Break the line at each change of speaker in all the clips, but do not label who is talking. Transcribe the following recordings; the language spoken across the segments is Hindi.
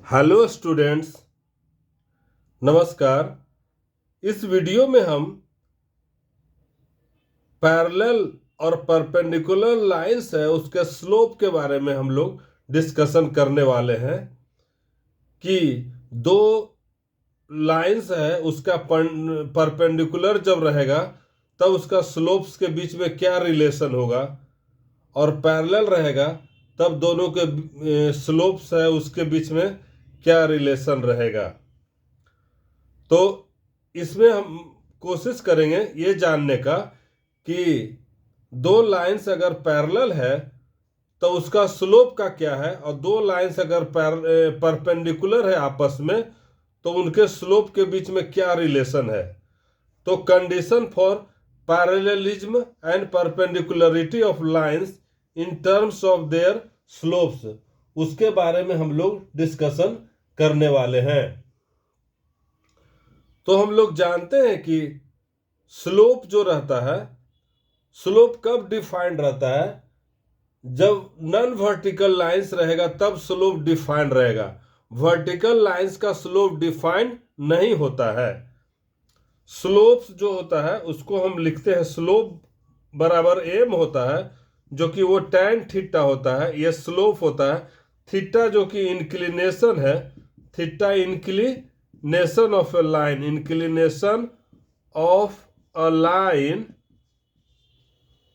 हेलो स्टूडेंट्स, नमस्कार। इस वीडियो में हम पैरेलल और परपेंडिकुलर लाइंस है उसके स्लोप के बारे में हम लोग डिस्कशन करने वाले हैं कि दो लाइंस है उसका परपेंडिकुलर जब रहेगा तब उसका स्लोप्स के बीच में क्या रिलेशन होगा, और पैरेलल रहेगा तब दोनों के स्लोप्स है उसके बीच में क्या रिलेशन रहेगा। तो इसमें हम कोशिश करेंगे ये जानने का कि दो लाइंस अगर पैरेलल है तो उसका स्लोप का क्या है, और दो लाइंस अगर परपेंडिकुलर है आपस में तो उनके स्लोप के बीच में क्या रिलेशन है। तो condition for parallelism and perpendicularity of lines in terms of their slopes, उसके बारे में हम लोग डिस्कशन करने वाले हैं। तो हम लोग जानते हैं कि स्लोप जो रहता है, स्लोप कब डिफाइंड रहता है, जब नॉन वर्टिकल लाइंस रहेगा तब स्लोप डिफाइंड रहेगा। वर्टिकल लाइंस का स्लोप डिफाइंड नहीं होता है। स्लोप्स जो होता है उसको हम लिखते हैं स्लोप बराबर एम होता है, जो कि वो टैन थीटा होता है। ये स्लोप होता है। थीटा जो कि इंक्लिनेशन है, theta inclination of A line, inclination of a line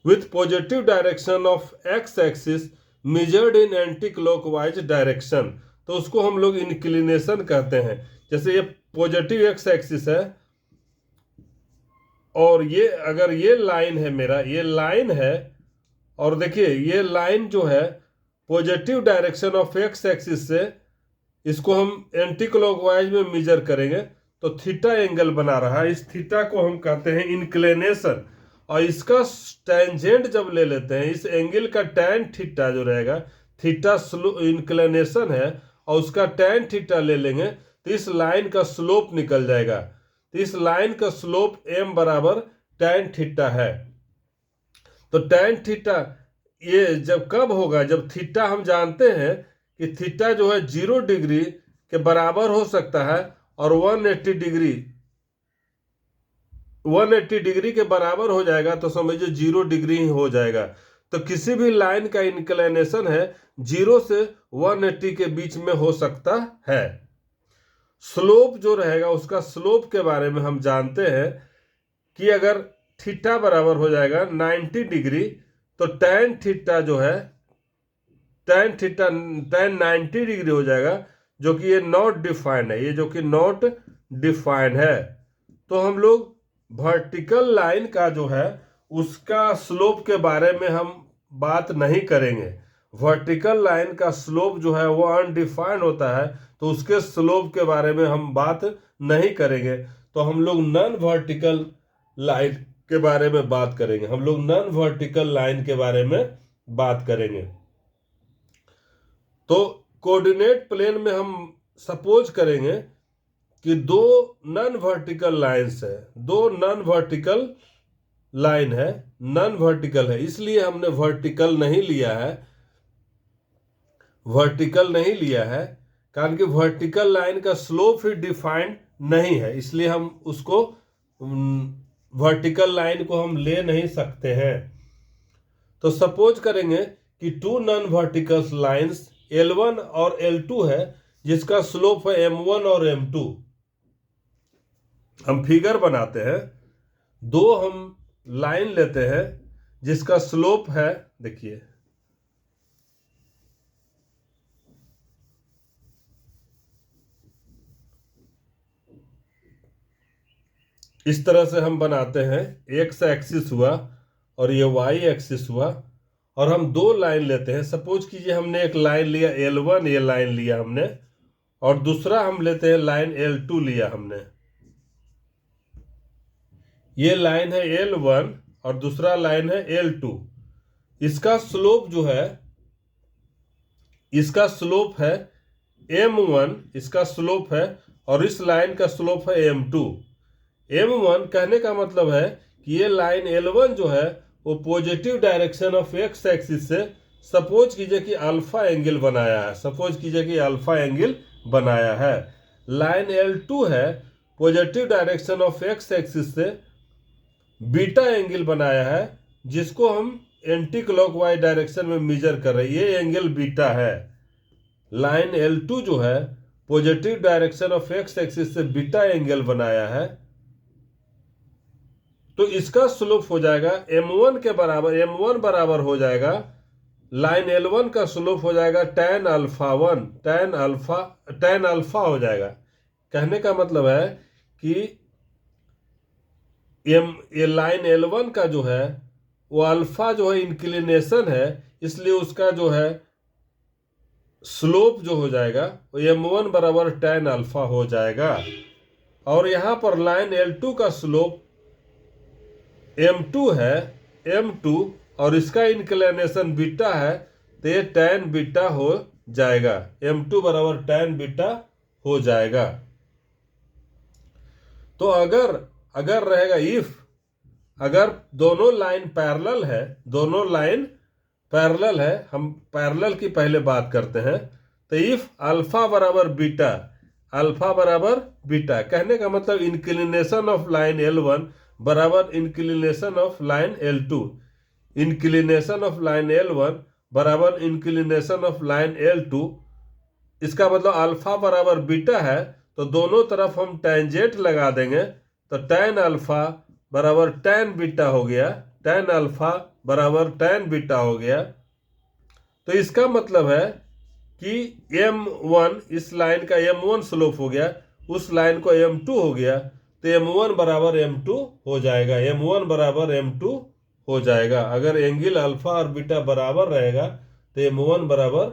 with positive direction of x axis measured in anti clockwise direction, तो उसको हम लोग इंक्लिनेशन कहते हैं। जैसे ये पॉजिटिव एक्स एक्सिस है और ये अगर ये लाइन है, मेरा ये लाइन है, और देखिए ये लाइन जो है positive direction of x axis से इसको हम एंटी क्लॉकवाइज में मेजर करेंगे तो थीटा एंगल बना रहा है। इस थीटा को हम कहते हैं इंक्लिनेशन, और इसका टेंजेंट जब ले लेते हैं, इस एंगल का टैन थीटा जो रहेगा, थीटा इंक्लिनेशन है और उसका टैन थीटा ले लेंगे तो इस लाइन का स्लोप निकल जाएगा। तो इस लाइन का स्लोप m बराबर टैन थीटा है। तो टैन थीटा ये जब कब होगा, जब थीटा हम जानते हैं कि थीटा जो है 0 डिग्री के बराबर हो सकता है और 180 डिग्री के बराबर हो जाएगा तो समझिए 0 डिग्री ही हो जाएगा। तो किसी भी लाइन का इंक्लिनेशन है 0 से 180 के बीच में हो सकता है। स्लोप जो रहेगा उसका स्लोप के बारे में हम जानते हैं कि अगर थीटा बराबर हो जाएगा 90 डिग्री तो टैन थीटा जो है, टैन 90 डिग्री हो जाएगा, जो कि ये नॉट डिफाइंड है, ये जो कि नॉट डिफाइंड है। तो हम लोग वर्टिकल लाइन का जो है उसका स्लोप के बारे में हम बात नहीं करेंगे। वर्टिकल लाइन का स्लोप जो है वो अनडिफाइंड होता है, तो उसके स्लोप के बारे में हम बात नहीं करेंगे। तो हम लोग नॉन वर्टिकल लाइन के बारे में बात करेंगे, हम लोग नॉन वर्टिकल लाइन के बारे में बात करेंगे। तो कोऑर्डिनेट प्लेन में हम सपोज करेंगे कि दो नॉन वर्टिकल लाइंस है, दो नॉन वर्टिकल लाइन है, नॉन वर्टिकल है, इसलिए हमने वर्टिकल नहीं लिया है, वर्टिकल नहीं लिया है कारण कि वर्टिकल लाइन का स्लोप ही डिफाइंड नहीं है, इसलिए हम उसको वर्टिकल लाइन को हम ले नहीं सकते हैं। तो सपोज करेंगे कि two non vertical lines L1 और L2 है जिसका स्लोप है M1 और M2। हम फिगर बनाते हैं, दो हम लाइन लेते हैं जिसका स्लोप है, देखिए इस तरह से हम बनाते हैं, एक्स एक्सिस हुआ और ये वाई एक्सिस हुआ, और हम दो लाइन लेते हैं। सपोज कीजिए हमने एक लाइन लिया L1, ये लाइन लिया हमने, और दूसरा हम लेते हैं लाइन L2 लिया हमने। ये लाइन है L1 और दूसरा लाइन है L2। इसका स्लोप जो है, इसका स्लोप है M1, इसका स्लोप है, और इस लाइन का स्लोप है M2। M1 कहने का मतलब है कि ये लाइन L1 जो है वो positive direction of x axis से सपोज कीजिए कि अल्फा एंगल बनाया है, सपोज कीजिए कि अल्फा एंगल बनाया है। लाइन L2 है, positive direction of x axis से बीटा एंगल बनाया है, जिसको हम एंटी क्लॉकवाइज डायरेक्शन में मेजर कर रहे हैं। ये एंगल बीटा है। लाइन L2 जो है positive direction of x axis से बीटा एंगल बनाया है, तो इसका स्लोप हो जाएगा m1 के बराबर, m1 बराबर हो जाएगा लाइन L1 का स्लोप हो जाएगा tan अल्फा 1, tan अल्फा हो जाएगा। कहने का मतलब है कि ये लाइन L1 का जो है वो अल्फा जो है इंक्लिनेशन है, इसलिए उसका जो है स्लोप जो हो जाएगा वो m1 बराबर tan अल्फा हो जाएगा। और यहाँ पर लाइन L2 का स्लोप m2 है, m2, और इसका इंक्लिनेशन बीटा है, तो ये tan बीटा हो जाएगा, m2 बराबर tan बीटा हो जाएगा। तो अगर रहेगा अगर दोनों लाइन पैरेलल है, दोनों लाइन पैरेलल है, हम पैरेलल की पहले बात करते हैं, तो इफ अल्फा बराबर बीटा, कहने का मतलब इंक्लिनेशन ऑफ लाइन L1 बराबर inclination of line L2, inclination of line L1 बराबर इंक्लिनेशन ऑफ लाइन L2। इसका मतलब अल्फा बराबर बीटा है, तो दोनों तरफ हम टेंजेंट लगा देंगे, तो tan अल्फा बराबर tan बीटा हो गया, tan अल्फा बराबर tan बीटा हो गया। तो इसका मतलब है कि m1, इस लाइन का m1 स्लोप हो गया, उस लाइन को m2 हो गया, तो m1 बराबर m2 हो जाएगा, m1 बराबर m2 हो जाएगा। अगर एंगल अल्फा और बीटा बराबर रहेगा तो m1 बराबर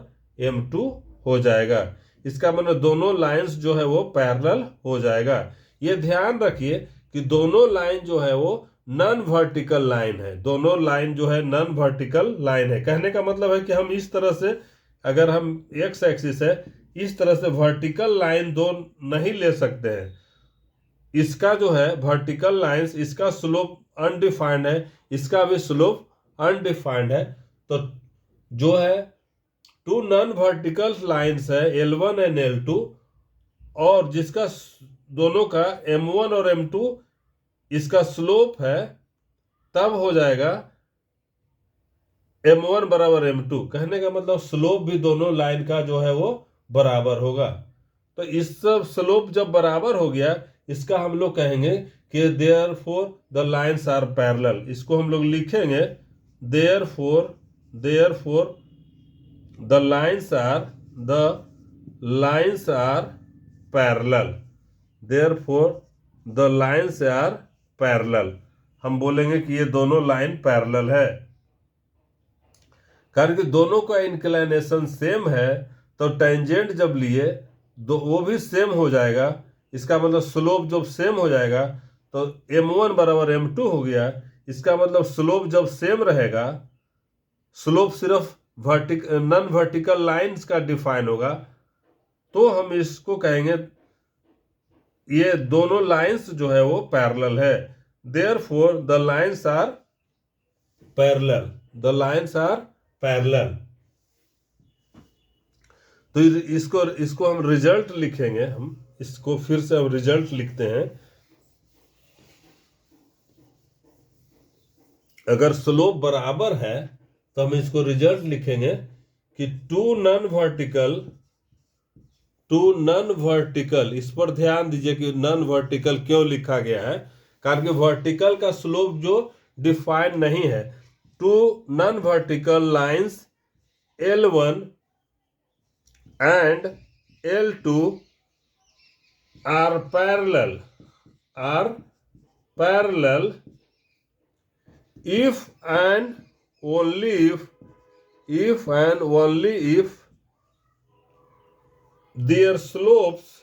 m2 हो जाएगा। इसका मतलब दोनों लाइंस जो है वो पैरेलल हो जाएगा। ये ध्यान रखिए कि दोनों लाइन जो है वो नॉन वर्टिकल लाइन है, दोनों लाइन जो है नॉन वर्टिकल लाइन है। कहने का मतलब है कि हम इस तरह से, अगर हम एक्स एक्सिस है, इस तरह से वर्टिकल लाइन दो नहीं ले सकते हैं। इसका जो है वर्टिकल लाइंस, इसका स्लोप अनडिफाइंड है, इसका भी स्लोप अनडिफाइंड है। तो जो है टू नॉन वर्टिकल लाइंस है L1 एंड L2, और जिसका दोनों का M1 और M2 इसका स्लोप है, तब हो जाएगा M1 बराबर M2। कहने का मतलब स्लोप भी दोनों लाइन का जो है वो बराबर होगा। तो इस सब स्लोप जब बराबर हो गया, इसका हम लोग कहेंगे कि therefore the lines are parallel. इसको हम लोग लिखेंगे therefore the lines are parallel, therefore the lines are parallel. हम बोलेंगे कि ये दोनों लाइन पैरेलल है, कारण कि दोनों का इंक्लिनेशन सेम है, तो टेंजेंट जब लिए वो भी सेम हो जाएगा। इसका मतलब स्लोप जब सेम हो जाएगा तो m1 बराबर m2 हो गया। इसका मतलब स्लोप जब सेम रहेगा, स्लोप सिर्फ नॉन वर्टिकल लाइंस का डिफाइन होगा, तो हम इसको कहेंगे ये दोनों लाइंस जो है वो पैरेलल है। Therefore the lines are parallel. तो इसको हम रिजल्ट लिखेंगे, हम इसको फिर से हम रिजल्ट लिखते हैं। अगर स्लोप बराबर है तो हम इसको रिजल्ट लिखेंगे कि टू नॉन वर्टिकल, इस पर ध्यान दीजिए कि नॉन वर्टिकल क्यों लिखा गया है, कारण कि वर्टिकल का स्लोप जो डिफाइन नहीं है। Two non vertical lines L1 and L2 are parallel if and only if their slopes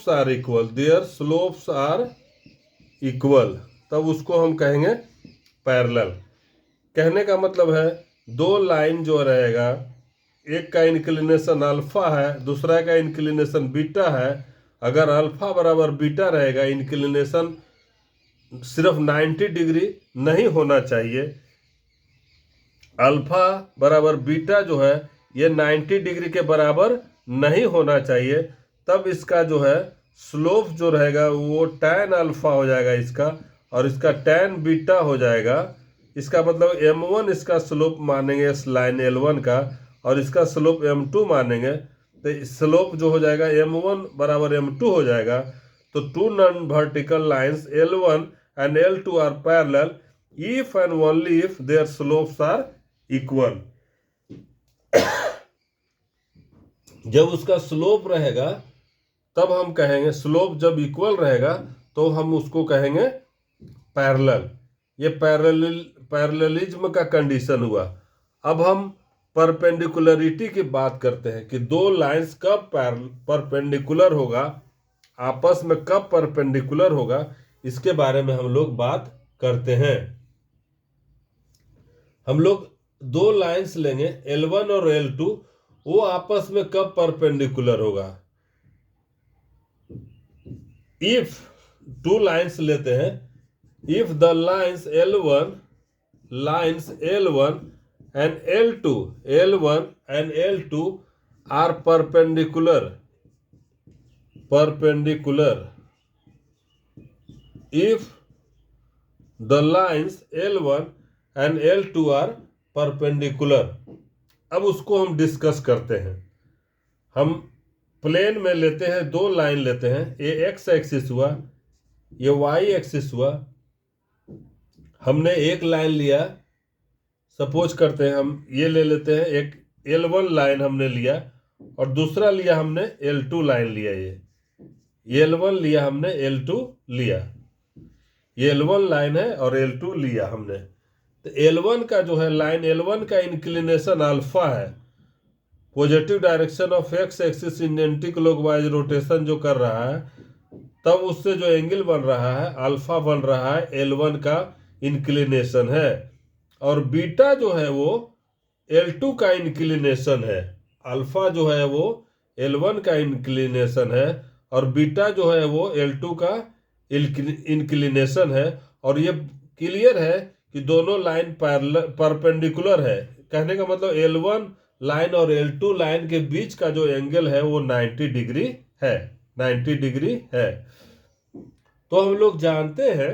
are equal, तब उसको हम कहेंगे पैरेलल। कहने का मतलब है दो लाइन जो रहेगा, एक का इंक्लिनेशन अल्फा है, दूसरा का इंक्लिनेशन बीटा है। अगर अल्फा बराबर बीटा रहेगा, इंक्लिनेशन सिर्फ 90 डिग्री नहीं होना चाहिए। अल्फा बराबर बीटा जो है ये 90 डिग्री के बराबर नहीं होना चाहिए। तब इसका जो है स्लोप जो रहेगा वो tan अल्फा हो जाएगा इसका, और इसका tan बीटा हो जाएगा। इसका मतलब m1 इसका स्लोप मानेंगे इस लाइन L1 का, और इसका स्लोप m2 मानेंगे। तो स्लोप जो हो जाएगा m1 बराबर m2 हो जाएगा। तो two non vertical lines L1 and L2 are parallel if and only if their slopes are equal। जब उसका स्लोप रहेगा तब हम कहेंगे, स्लोप जब इक्वल रहेगा तो हम उसको कहेंगे पैरेलल। ये पैरेललिज्म का कंडीशन हुआ। अब हम परपेंडिकुलरिटी की बात करते हैं कि दो लाइंस कब परपेंडिकुलर होगा, आपस में कब परपेंडिकुलर होगा, इसके बारे में हम लोग बात करते हैं। हम लोग दो लाइंस लेंगे L1 और L2, वो आपस में कब परपेंडिकुलर होगा। इफ टू लाइंस लेते हैं, if the lines L1 and L2 are perpendicular if the lines L1 and L2 are perpendicular। अब उसको हम डिस्कस करते हैं। हम प्लेन में लेते हैं, दो लाइन लेते हैं, ये एक्स एक्सिस हुआ, ये वाई एक्सिस हुआ। हमने एक लाइन लिया, सपोज करते हैं हम ये ले लेते हैं, एक L1 लाइन हमने लिया और दूसरा लिया हमने L2 लाइन लिया। ये L1 लिया हमने, L2 लिया, ये L1 लाइन है और L2 लिया हमने। तो L1 का जो है लाइन L1 का इंक्लिनेशन अल्फा है, positive direction of x axis in anti clockwise rotation जो कर रहा है, तब उससे जो एंगल बन रहा है अल्फा बन रहा है, L1 का इंक्लिनेशन है। और बीटा जो है वो L2 का इंक्लिनेशन है। अल्फा जो है वो L1 का इंक्लिनेशन है और बीटा जो है वो L2 का इंक्लिनेशन है। और ये क्लियर है कि दोनों लाइन परपेंडिकुलर है। कहने का मतलब L1 लाइन और L2 लाइन के बीच का जो एंगल है वो 90 डिग्री है, 90 डिग्री है। तो हम लोग जानते हैं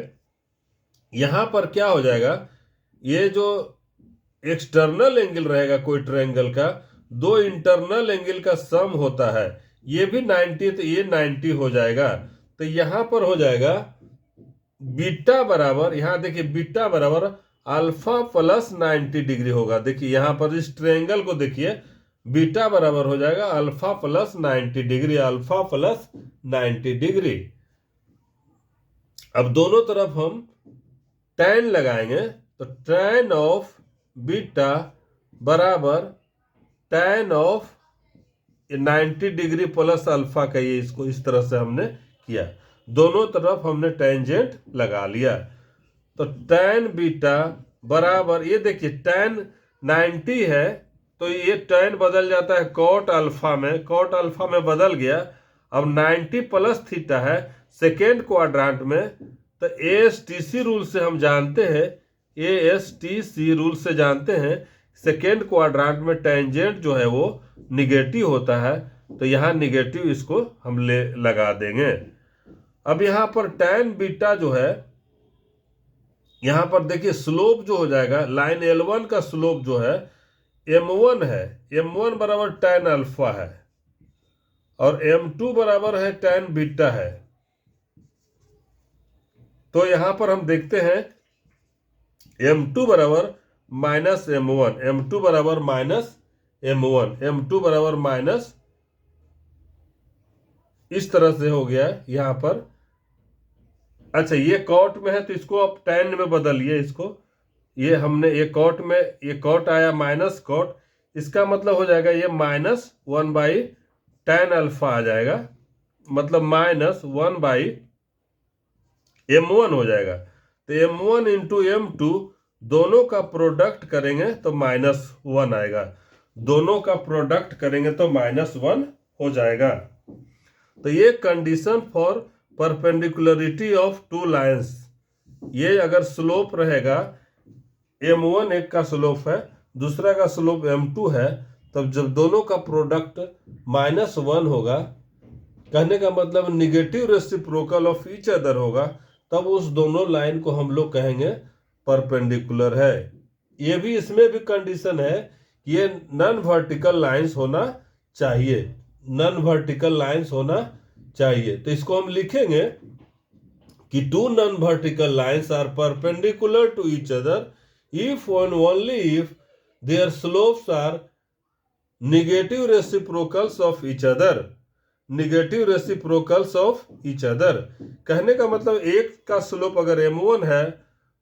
यहां पर क्या हो जाएगा, ये जो एक्सटर्नल एंगल रहेगा कोई ट्रायंगल का, दो इंटरनल एंगल का सम होता है, ये भी 90, तो ये 90 हो जाएगा। तो यहां पर हो जाएगा बीटा बराबर, यहां देखिए बीटा बराबर अल्फा प्लस 90 डिग्री होगा। देखिए यहां पर इस ट्रायंगल को देखिए, बीटा बराबर हो जाएगा alpha plus 90 degree, alpha plus 90 degree. अब दोनों तरफ हम tan लगाएंगे, तो tan ऑफ बीटा बराबर tan of 90 degree plus alpha का, ये इसको इस तरह से हमने किया, दोनों तरफ हमने टेंजेंट लगा लिया। तो tan बीटा बराबर, ये देखिए tan 90 है तो ये tan बदल जाता है cot अल्फा में, cot अल्फा में बदल गया। अब 90 प्लस थीटा है सेकेंड क्वाड्रांट में, तो ASTC रूल से हम जानते हैं, ASTC रूल से जानते हैं सेकेंड क्वाड्रांट में टेंजेंट जो है वो निगेटिव होता है, तो यहाँ निगेटिव इसको हम ले लगा देंगे। अब यहाँ पर tan बीटा जो है, यहाँ पर देखिए स्लोप जो हो जाएगा, लाइन L1 का स्लोप जो है M1 है, M1 बराबर tan अल्फा है और M2 बराबर है tan बीटा है। तो यहां पर हम देखते हैं M2 बराबर माइनस M1, M2 बराबर माइनस M1, M2 बराबर माइनस, इस तरह से हो गया यहां पर। अच्छा ये कॉट में है तो इसको आप tan में बदलिए इसको, ये हमने ये कॉट में, ये कॉट आया माइनस कॉट, इसका मतलब हो जाएगा ये माइनस 1 बाई tan अल्फा आ जाएगा, मतलब माइनस 1 बाई M1 हो जाएगा। तो M1 इंटू M2 दोनों का प्रोडक्ट करेंगे तो -1 आएगा, दोनों का प्रोडक्ट करेंगे तो -1 हो जाएगा। तो ये condition for perpendicularity of two lines, ये अगर स्लोप रहेगा m1 एक का स्लोप है, दूसरा का स्लोप m2 है, तब जब दोनों का प्रोडक्ट -1 होगा, कहने का मतलब negative reciprocal of each other होगा, तब उस दोनों लाइन को हम लोग कहेंगे परपेंडिकुलर है। ये भी इसमें भी कंडीशन है कि ये नॉन वर्टिकल लाइंस होना चाहिए, नॉन वर्टिकल लाइंस होना चाहिए। तो इसको हम लिखेंगे कि two non vertical lines are perpendicular to each other if and only if their slopes are negative reciprocals of each other, negative reciprocals of each other। कहने का मतलब एक का स्लोप अगर m1 है,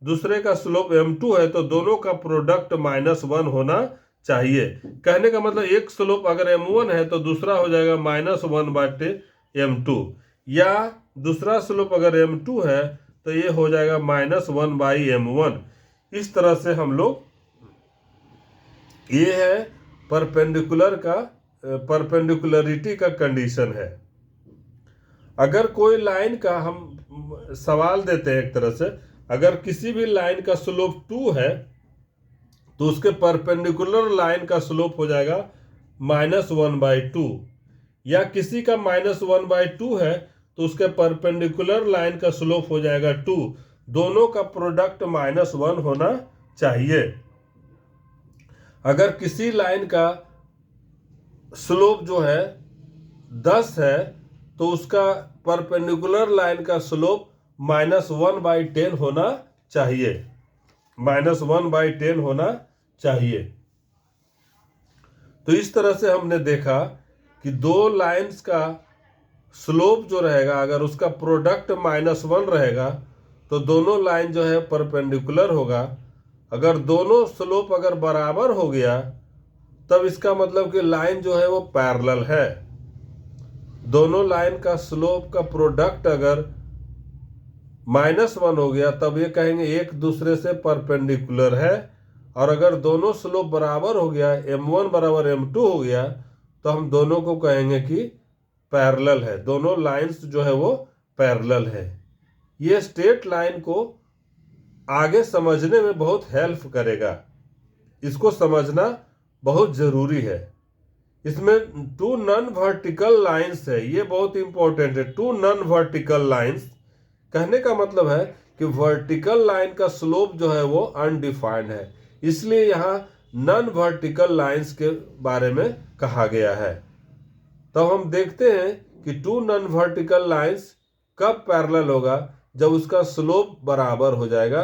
दूसरे का स्लोप m2 है, तो दोनों का प्रोडक्ट -1 होना चाहिए। कहने का मतलब एक स्लोप अगर m1 है तो दूसरा हो जाएगा -1/m2, या दूसरा स्लोप अगर m2 है तो ये हो जाएगा -1/m1। इस तरह से हम लोग, ये है परपेंडिकुलर का, परपेंडिकुलरिटी का कंडीशन है। अगर कोई लाइन का हम सवाल देते हैं एक तरह से, अगर किसी भी लाइन का स्लोप 2 है तो उसके परपेंडिकुलर लाइन का स्लोप हो जाएगा -1/2, या किसी का -1/2 है तो उसके परपेंडिकुलर लाइन का स्लोप हो जाएगा 2। दोनों का प्रोडक्ट -1 होना चाहिए। अगर किसी लाइन का स्लोप जो है 10 है तो उसका परपेंडिकुलर लाइन का स्लोप -1/10 होना चाहिए, -1/10 होना चाहिए। तो इस तरह से हमने देखा कि दो लाइंस का स्लोप जो रहेगा, अगर उसका प्रोडक्ट -1 रहेगा तो दोनों लाइन जो है परपेंडिकुलर होगा। अगर दोनों स्लोप अगर बराबर हो गया तब इसका मतलब कि लाइन जो है वो पैरेलल है। दोनों लाइन का स्लोप का प्रोडक्ट अगर -1 हो गया तब ये कहेंगे एक दूसरे से परपेंडिकुलर है। और अगर दोनों स्लोप बराबर हो गया, m1 बराबर m2 हो गया, तो हम दोनों को कहेंगे कि पैरेलल है, दोनों लाइंस जो है वो पैरेलल है। ये स्ट्रेट लाइन को आगे समझने में बहुत हेल्प करेगा, इसको समझना बहुत जरूरी है। इसमें टू नॉन वर्टिकल लाइंस है, ये बहुत इंपॉर्टेंट है। टू नॉन वर्टिकल लाइंस कहने का मतलब है कि वर्टिकल लाइन का स्लोप जो है वो अनडिफाइंड है, इसलिए यहाँ नॉन वर्टिकल लाइंस के बारे में कहा गया है। तो हम देखते हैं कि टू नॉन वर्टिकल लाइंस कब पैरेलल होगा, जब उसका स्लोप बराबर हो जाएगा।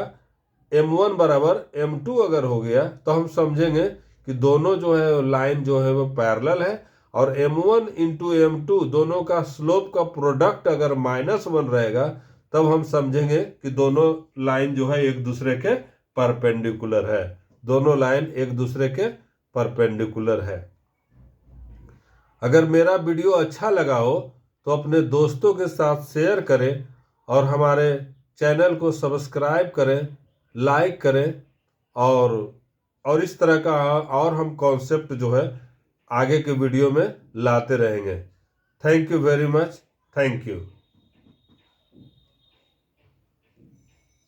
m1 बराबर m2 अगर हो गया तो हम समझेंगे कि दोनों जो है लाइन जो है वो पैरेलल है। और m1 इंटू m2 दोनों का स्लोप का प्रोडक्ट अगर -1 रहेगा तब हम समझेंगे कि दोनों लाइन जो है एक दूसरे के परपेंडिकुलर है, दोनों लाइन एक दूसरे के परपेंडिकुलर है। अगर मेरा वीडियो अच्छा लगा हो तो अपने दोस्तों के साथ शेयर करें और हमारे चैनल को सब्सक्राइब करें, लाइक करें, और इस तरह का और हम कॉन्सेप्ट जो है आगे के वीडियो में लाते रहेंगे। Thank you very much, thank you.